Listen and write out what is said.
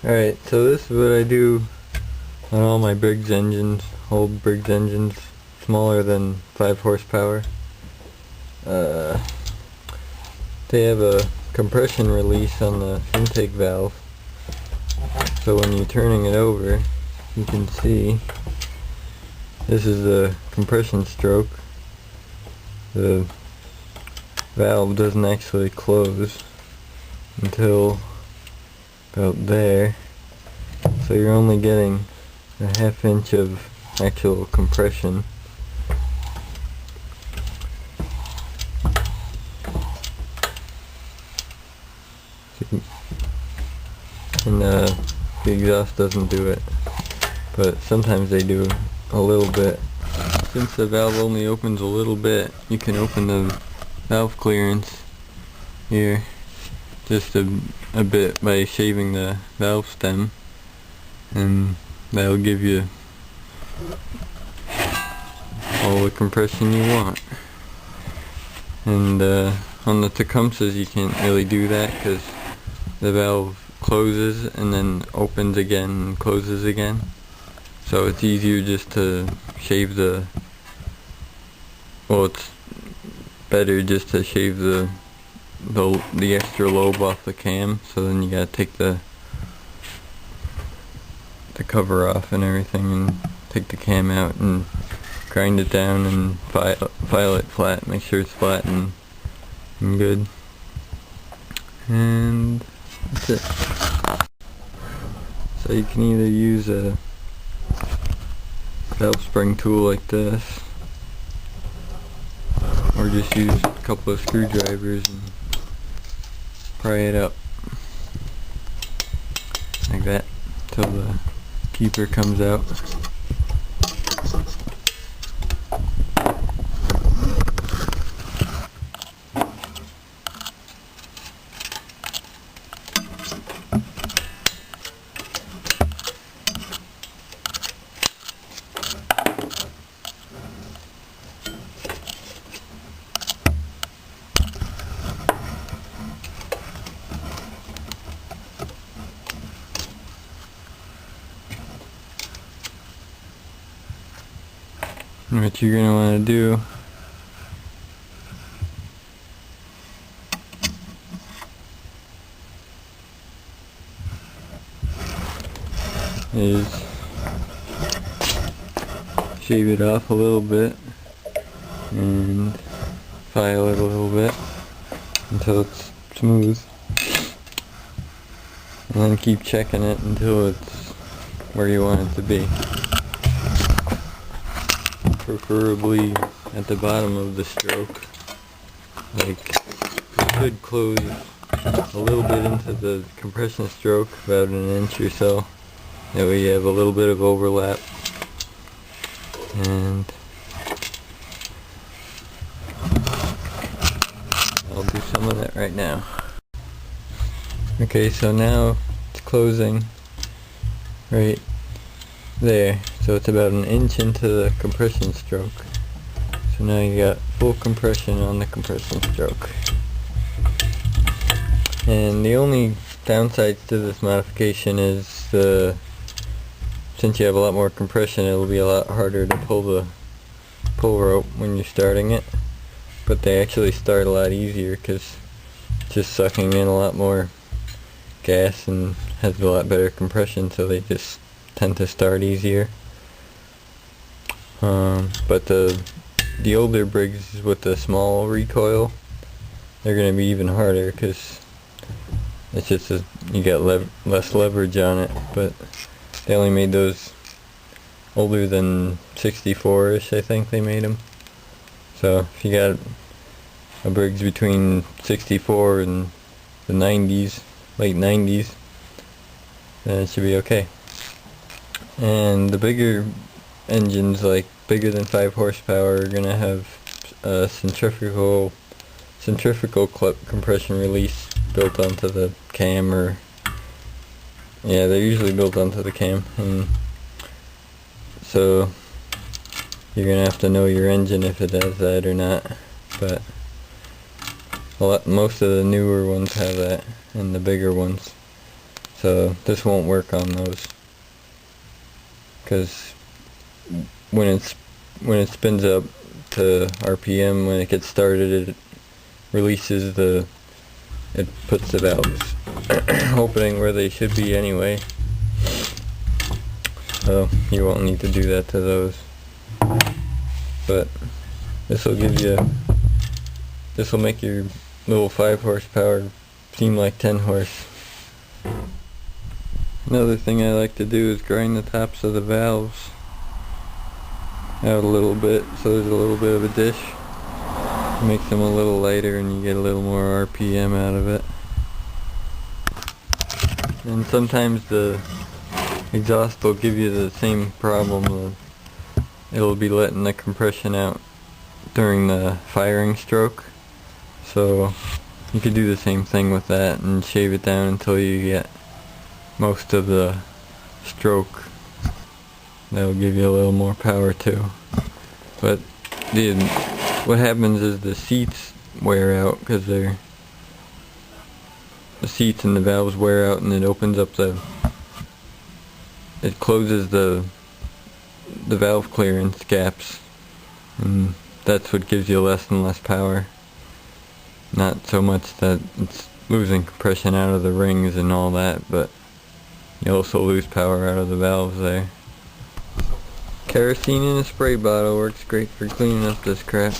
Alright, so this is what I do on all my Briggs engines, old Briggs engines, smaller than 5 horsepower. They have a compression release on the intake valve, so when you're turning it over, you can see this is a compression stroke. The valve doesn't actually close until about there, so you're only getting a ½ inch of actual compression. And the exhaust doesn't do it, but sometimes they do a little bit. Since the valve only opens a little bit, you can open the valve clearance here just a bit by shaving the valve stem, and that'll give you all the compression you want. And on the Tecumsehs you can't really do that because the valve closes and then opens again and closes again, so it's easier just to shave the, well, it's better just to shave the extra lobe off the cam, so then you gotta take the cover off and everything and take the cam out and grind it down and file it flat, make sure it's flat and good, and that's it. So you can either use a valve spring tool like this, or just use a couple of screwdrivers and pry it up like that till the keeper comes out. What you're going to want to do is shave it off a little bit and file it a little bit until it's smooth, and then keep checking it until it's where you want it to be. Preferably at the bottom of the stroke. Like, you could close a little bit into the compression stroke, about an inch or so. That way you have a little bit of overlap. And I'll do some of that right now. Okay, so now it's closing right there, so it's about an inch into the compression stroke. So now you got full compression on the compression stroke. And the only downside to this modification is since you have a lot more compression, it'll be a lot harder to pull the pull rope when you're starting it. But they actually start a lot easier because it's just sucking in a lot more gas and has a lot better compression, so they just tend to start easier. But the older Briggs with the small recoil, they're going to be even harder because it's just you get less leverage on it. But they only made those older than 64ish, I think they made them. So if you got a Briggs between 64 and the 90s, late 90s, then it should be okay. And the bigger engines, like bigger than 5 horsepower, are going to have a centrifugal compression release built onto the cam, or yeah, they're usually built onto the cam, and so you're going to have to know your engine if it has that or not. But most of the newer ones have that, and the bigger ones. So this won't work on those, because when it spins up to RPM, when it gets started, it releases it puts the valves opening where they should be anyway. So you won't need to do that to those. But this will make your little 5 horsepower seem like 10 horse. Another thing I like to do is grind the tops of the valves out a little bit, so there's a little bit of a dish. Makes them a little lighter and you get a little more RPM out of it. And sometimes the exhaust will give you the same problem. It'll be letting the compression out during the firing stroke. So you could do the same thing with that and shave it down until you get most of the stroke. That'll give you a little more power too. But what happens is the seats wear out, because the seats and the valves wear out, and it opens up it closes the valve clearance gaps, and that's what gives you less and less power. Not so much that it's losing compression out of the rings and all that, but you also lose power out of the valves there. Kerosene in a spray bottle works great for cleaning up this crap.